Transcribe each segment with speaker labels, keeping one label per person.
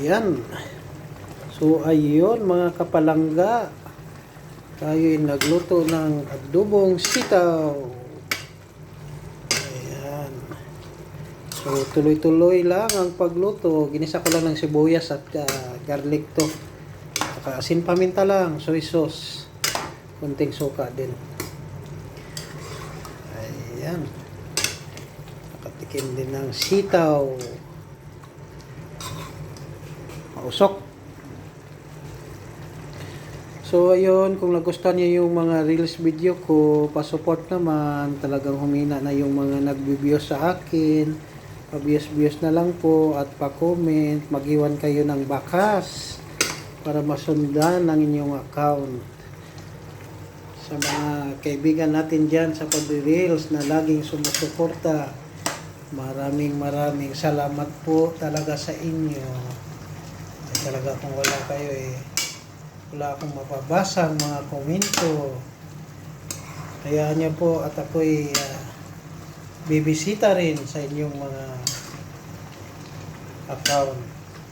Speaker 1: Ayan. So ayun mga kapalangga, tayo'y nagluto ng adobong sitaw. Ayan. So tuloy-tuloy lang ang pagluto. Ginisa ko lang ng sibuyas at garlic to. Saka asin paminta lang, soy sauce. Kunting suka din. Ayan. Nakatikim din ng sitaw. Mausok. So ayun, kung nagustuhan niyo yung mga reels video ko, pa-support naman. Talagang humina na yung mga nag-views sa akin. Pa-views na lang po at pa-comment. Mag-iwan kayo ng bakas para masundan ang inyong account. Sa mga kaibigan natin dyan sa pag-reels na laging sumusuporta, maraming salamat po talaga sa inyo. Ay, talaga kung wala kayo wala akong mapabasa ang mga komento. Hayaan niyo po at ako'y bibisita rin sa inyong mga account.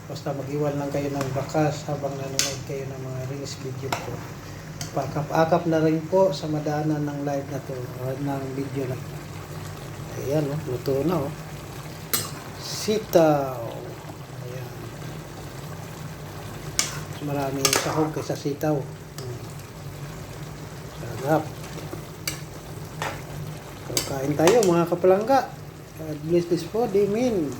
Speaker 1: Basta mag-iwan lang kayo ng bakas habang nanonood kayo ng mga reels video ko. Pakap-akap na rin po sa madaanan ng live na to o ng video na to. Ayan, luto na sitaw. Maraming sahog kaysa sitaw. Sarap. So, kain tayo mga kapalangga. God bless this body, men.